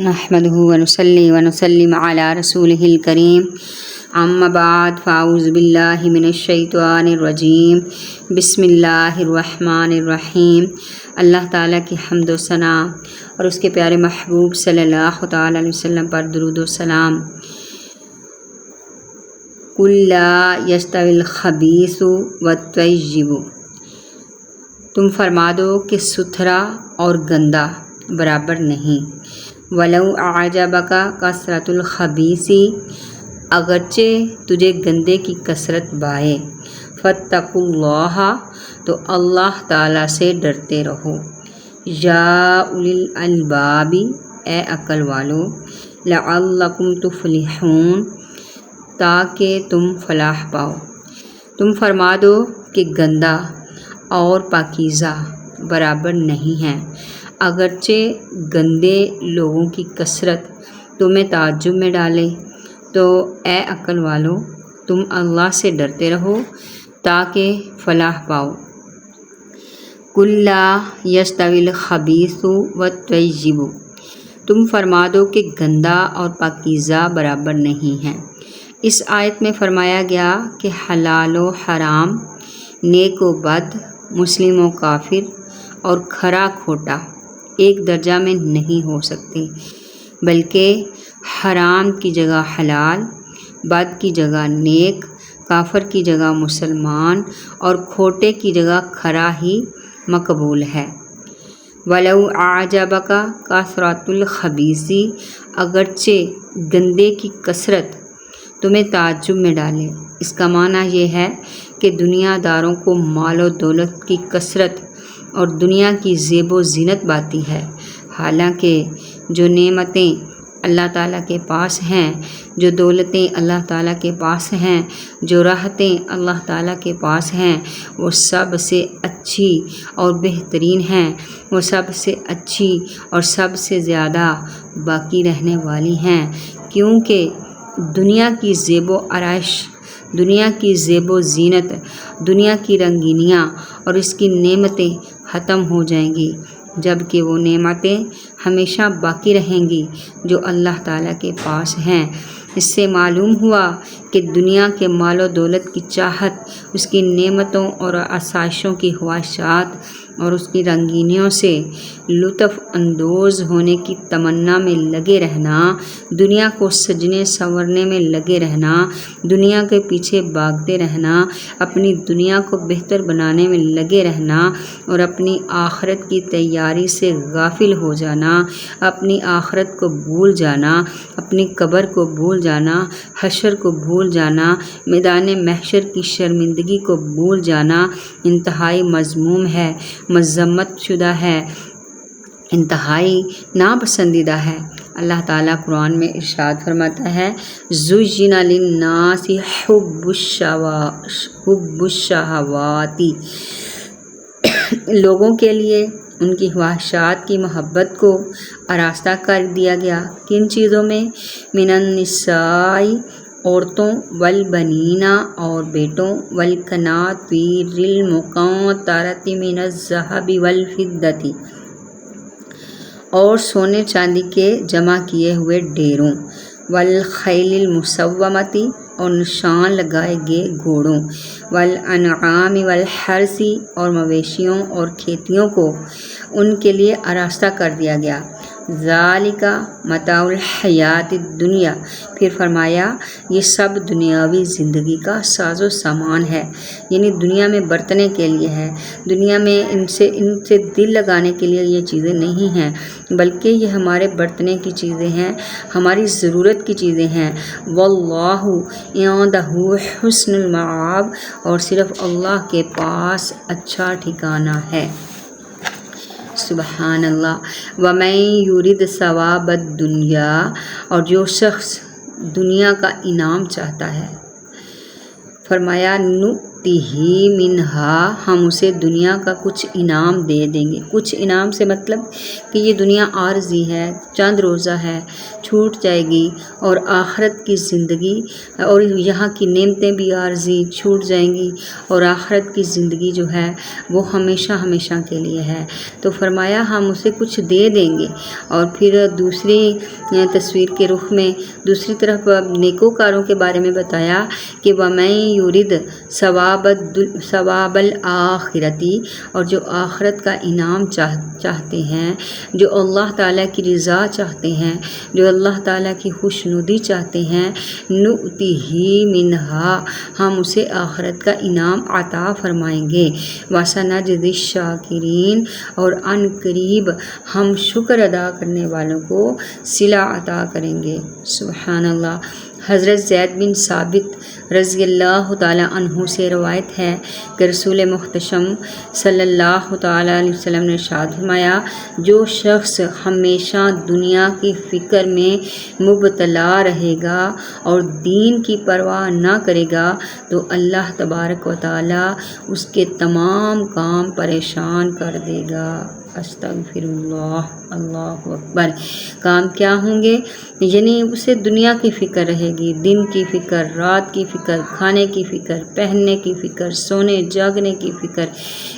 نحمده ونصلي ونسلم على رسوله الكريم اما بعد فاعوذ باللہ من الشیطان الرجیم بسم اللہ الرحمن الرحیم۔ اللہ تعالیٰ کی حمد و ثنا اور اس کے پیارے محبوب صلی اللہ تعالیٰ علیہ وسلم پر درود و سلام۔ قل لا یستوی الخبیث والطیب، تم فرما دو کہ ستھرا اور گندا برابر نہیں۔ ولو اعجبک کثرۃ الخبیث، اگرچہ تجھے گندے کی کثرت بھائے۔ فاتقوا اللہ، تو اللہ تعالیٰ سے ڈرتے رہو۔ یا اولی الالباب، اے عقل والو، لعلکم تفلحون، تاکہ تم فلاح پاؤ۔ تم فرما دو کہ گندا اور پاکیزہ برابر نہیں ہیں، اگرچہ گندے لوگوں کی کثرت تمہیں تعجب میں ڈالے، تو اے عقل والو تم اللہ سے ڈرتے رہو تاکہ فلاح پاؤ۔ قل لا یستوی الخبیث والطیب، تم فرما دو کہ گندا اور پاکیزہ برابر نہیں ہیں۔ اس آیت میں فرمایا گیا کہ حلال و حرام، نیک و بد، مسلم و کافر اور کھرا کھوٹا ایک درجہ میں نہیں ہو سکتے، بلکہ حرام کی جگہ حلال، بد کی جگہ نیک، کافر کی جگہ مسلمان اور کھوٹے کی جگہ کھرا ہی مقبول ہے۔ وَلَوْ أَعْجَبَكَ كَثْرَةُ الْخَبِيثِ، اگرچہ گندے کی کثرت تمہیں تعجب میں ڈالے۔ اس کا معنی یہ ہے کہ دنیا داروں کو مال و دولت کی کثرت اور دنیا کی زیب و زینت باتی ہے، حالانکہ جو نعمتیں اللہ تعالیٰ کے پاس ہیں، جو دولتیں اللہ تعالیٰ کے پاس ہیں، جو راحتیں اللہ تعالیٰ کے پاس ہیں، وہ سب سے اچھی اور بہترین ہیں، وہ سب سے اچھی اور سب سے زیادہ باقی رہنے والی ہیں، کیونکہ دنیا کی زیب و آرائش، دنیا کی زیب و زینت، دنیا کی رنگینیاں اور اس کی نعمتیں ختم ہو جائیں گی، جبکہ وہ نعمتیں ہمیشہ باقی رہیں گی جو اللہ تعالیٰ کے پاس ہیں۔ اس سے معلوم ہوا کہ دنیا کے مال و دولت کی چاہت، اس کی نعمتوں اور آسائشوں کی خواہشات اور اس کی رنگینیوں سے لطف اندوز ہونے کی تمنا میں لگے رہنا، دنیا کو سجنے سنورنے میں لگے رہنا، دنیا کے پیچھے بھاگتے رہنا، اپنی دنیا کو بہتر بنانے میں لگے رہنا اور اپنی آخرت کی تیاری سے غافل ہو جانا، اپنی آخرت کو بھول جانا، اپنی قبر کو بھول جانا، حشر کو بھول جانا، میدان محشر کی شرمندگی کو بھول جانا انتہائی مذموم ہے، مذمت شدہ ہے، انتہائی ناپسندیدہ ہے۔ اللہ تعالیٰ قرآن میں ارشاد فرماتا ہے، زُيِّنَ لِلنَّاسِ حُبُّ الشَّهَوَاتِ، لوگوں کے لیے ان کی خواہشات کی محبت کو آراستہ کر دیا گیا۔ کن چیزوں میں؟ من النساء، عورتوں، والبنین، اور بیٹوں، والقناطیر المقنطرۃ من الذھب والفضۃ، اور سونے چاندی کے جمع کیے ہوئے ڈھیروں، والخیل المسومۃ، اور نشان لگائے گئے گھوڑوں، والانعام والحرث، اور مویشیوں اور کھیتیوں کو ان کے لیے آراستہ کر دیا گیا۔ ذالک متاع الحیات الدنیا، پھر فرمایا یہ سب دنیاوی زندگی کا ساز و سامان ہے، یعنی دنیا میں برتنے کے لیے ہے، دنیا میں ان سے دل لگانے کے لیے یہ چیزیں نہیں ہیں، بلکہ یہ ہمارے برتنے کی چیزیں ہیں، ہماری ضرورت کی چیزیں ہیں۔ واللہ عندہ حسن المآب، اور صرف اللہ کے پاس اچھا ٹھکانہ ہے۔ سبحان اللہ۔ وَمَن يُرِدْ ثَوَابَ الدُّنْيَا، اور جو شخص دنیا کا انعام چاہتا ہے، فرمایا نُؤْتِهِ مِنْهَا، ہم اسے دنیا کا کچھ انعام دے دیں گے۔ کچھ انعام سے مطلب کہ یہ دنیا عارضی ہے، چند روزہ ہے، چھوٹ جائے گی، اور آخرت کی زندگی اور یہاں کی نعمتیں بھی عارضی چھوٹ جائیں گی، اور آخرت کی زندگی جو ہے وہ ہمیشہ ہمیشہ کے لیے ہے۔ تو فرمایا ہم اسے کچھ دے دیں گے۔ اور پھر دوسری تصویر کے رخ میں دوسری طرف نیکوکاروں کے بارے میں بتایا کہ وَمَن يُرِدْ ثواب الآخرتی، اور جو آخرت کا انعام چاہتے ہیں، جو اللہ تعالیٰ کی رضا چاہتے ہیں، جو اللہ تعالیٰ کی خوشنودی چاہتے ہیں، نُؤْتِهِ مِنْهَا، ہم اسے آخرت کا انعام عطا فرمائیں گے، وَسَنَجْزِي الشَّاکِرِینَ، اور ان قریب ہم شکر ادا کرنے والوں کو صلہ عطا کریں گے۔ سبحان اللہ۔ حضرت زید بن ثابت رضی اللہ تعالیٰ عنہ سے روایت ہے کہ رسول محتشم صلی اللہ تعالیٰ علیہ وسلم نے ارشاد فرمایا، جو شخص ہمیشہ دنیا کی فکر میں مبتلا رہے گا اور دین کی پرواہ نہ کرے گا تو اللہ تبارک و تعالیٰ اس کے تمام کام پریشان کر دے گا۔ استغفر اللہ، اللہ اکبر۔ کام کیا ہوں گے؟ یعنی اسے دنیا کی فکر رہے گی، دن کی فکر، رات کی فکر، کھانے کی فکر، پہننے کی فکر، سونے جاگنے کی فکر،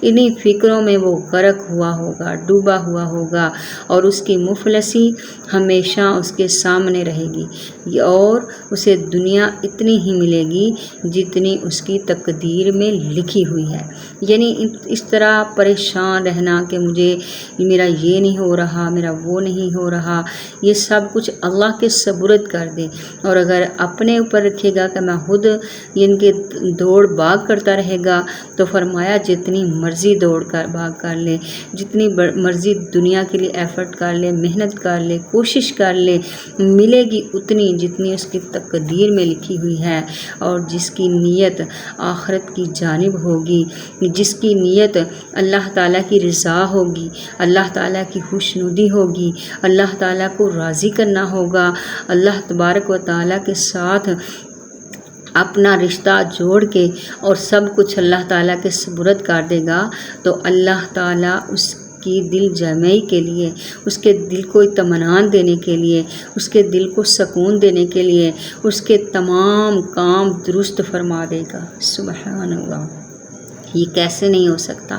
انہی فکروں میں وہ غرق ہوا ہوگا، ڈوبا ہوا ہوگا، اور اس کی مفلسی ہمیشہ اس کے سامنے رہے گی، اور اسے دنیا اتنی ہی ملے گی جتنی اس کی تقدیر میں لکھی ہوئی ہے۔ یعنی اس طرح پریشان رہنا کہ مجھے میرا یہ نہیں ہو رہا، میرا وہ نہیں ہو رہا، یہ سب کچھ اللہ کے سپرد کر دے، اور اگر اپنے اوپر رکھے گا کہ میں خود ان کے دوڑ بھاگ کرتا رہے گا تو فرمایا جتنی مرضی دوڑ کر بھاگ کر لے، جتنی مرضی دنیا کے لیے ایفرٹ کر لے، محنت کر لے، کوشش کر لے، ملے گی اتنی جتنی اس کی تقدیر میں لکھی ہوئی ہے۔ اور جس کی نیت آخرت کی جانب ہوگی، جس کی نیت اللہ تعالیٰ کی رضا ہوگی، اللہ تعالیٰ کی خوشنودی ہوگی، اللہ تعالیٰ کو راضی کرنا ہوگا، اللہ تبارک و تعالیٰ کے ساتھ اپنا رشتہ جوڑ کے اور سب کچھ اللہ تعالیٰ کے سپرد کر دے گا، تو اللہ تعالیٰ اس کی دل جمعی کے لیے، اس کے دل کو اطمینان دینے کے لیے، اس کے دل کو سکون دینے کے لیے اس کے تمام کام درست فرما دے گا۔ سبحان اللہ۔ یہ کیسے نہیں ہو سکتا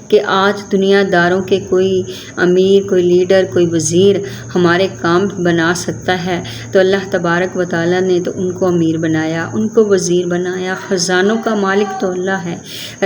کہ آج دنیا داروں کے کوئی امیر، کوئی لیڈر، کوئی وزیر ہمارے کام بنا سکتا ہے، تو اللہ تبارک و تعالیٰ نے تو ان کو امیر بنایا، ان کو وزیر بنایا۔ خزانوں کا مالک تو اللہ ہے،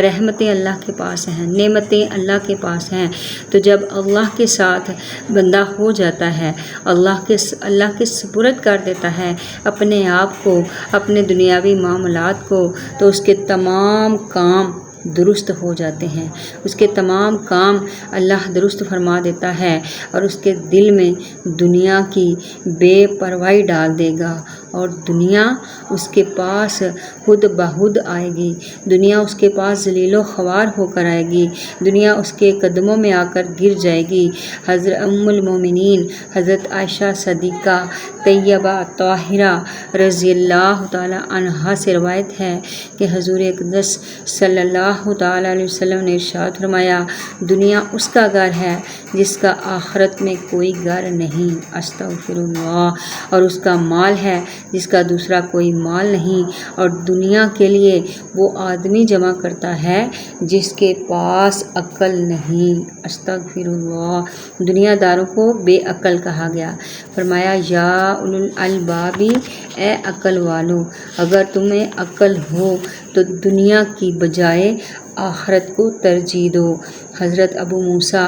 رحمتیں اللہ کے پاس ہیں، نعمتیں اللہ کے پاس ہیں۔ تو جب اللہ کے ساتھ بندہ ہو جاتا ہے، اللہ کے سپرد کر دیتا ہے اپنے آپ کو، اپنے دنیاوی معاملات کو، تو اس کے تمام کام درست ہو جاتے ہیں، اس کے تمام کام اللہ درست فرما دیتا ہے، اور اس کے دل میں دنیا کی بے پرواہی ڈال دے گا، اور دنیا اس کے پاس خود بخود آئے گی، دنیا اس کے پاس ذلیل و خوار ہو کر آئے گی، دنیا اس کے قدموں میں آ کر گر جائے گی۔ حضرت ام المومنین حضرت عائشہ صدیقہ طیبہ طاہرہ رضی اللہ تعالی عنہا سے روایت ہے کہ حضور اقدس صلی اللہ تعالیٰ علیہ وسلم نے ارشاد فرمایا، دنیا اس کا گھر ہے جس کا آخرت میں کوئی گھر نہیں، استغفر اللہ، اور اس کا مال ہے جس کا دوسرا کوئی مال نہیں، اور دنیا کے لیے وہ آدمی جمع کرتا ہے جس کے پاس عقل نہیں، استغفر اللہ۔ دنیا داروں کو بے عقل کہا گیا، فرمایا یا اولو الالباب، اے عقل والو، اگر تمہیں عقل ہو تو دنیا کی بجائے آخرت کو ترجیح دو۔ حضرت ابو موسیٰ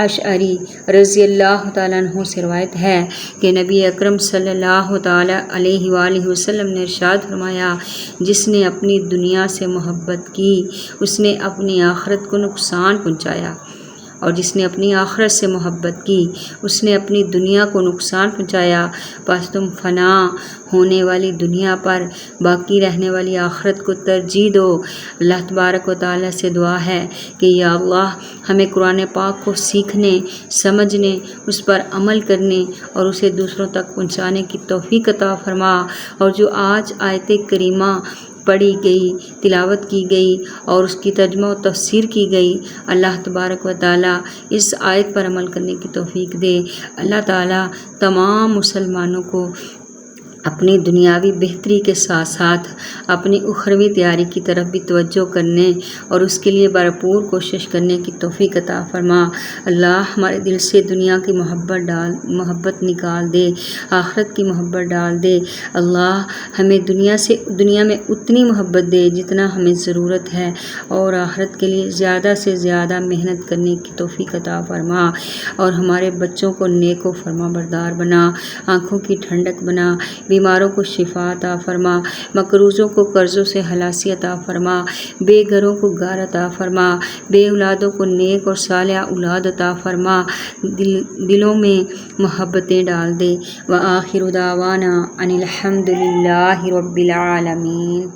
اشعری رضی اللہ تعالیٰ عنہ سے روایت ہے کہ نبی اکرم صلی اللہ تعالیٰ علیہ وآلہ وسلم نے ارشاد فرمایا، جس نے اپنی دنیا سے محبت کی اس نے اپنی آخرت کو نقصان پہنچایا، اور جس نے اپنی آخرت سے محبت کی اس نے اپنی دنیا کو نقصان پہنچایا۔ پس تم فنا ہونے والی دنیا پر باقی رہنے والی آخرت کو ترجیح دو۔ اللہ تبارک و تعالیٰ سے دعا ہے کہ یا اللہ ہمیں قرآن پاک کو سیکھنے، سمجھنے، اس پر عمل کرنے اور اسے دوسروں تک پہنچانے کی توفیق عطا فرما، اور جو آج آیت کریمہ پڑھی گئی، تلاوت کی گئی اور اس کی ترجمہ و تفسیر کی گئی، اللہ تبارک و تعالیٰ اس آیت پر عمل کرنے کی توفیق دے۔ اللہ تعالیٰ تمام مسلمانوں کو اپنی دنیاوی بہتری کے ساتھ ساتھ اپنی اخروی تیاری کی طرف بھی توجہ کرنے اور اس کے لیے بھرپور کوشش کرنے کی توفیق عطا فرما۔ اللہ ہمارے دل سے دنیا کی محبت نکال دے، آخرت کی محبت ڈال دے۔ اللہ ہمیں دنیا میں اتنی محبت دے جتنا ہمیں ضرورت ہے، اور آخرت کے لیے زیادہ سے زیادہ محنت کرنے کی توفیق عطا فرما، اور ہمارے بچوں کو نیک و فرما بردار بنا، آنکھوں کی ٹھنڈک بنا، بیماروں کو شفا عطا فرما، مقروضوں کو قرضوں سے خلاصی عطا فرما، بے گھروں کو گھر عطا فرما، بے اولادوں کو نیک اور صالح اولاد عطا فرما، دلوں میں محبتیں ڈال دے۔ وآخر دعوانا ان الحمد للہ رب العالمین۔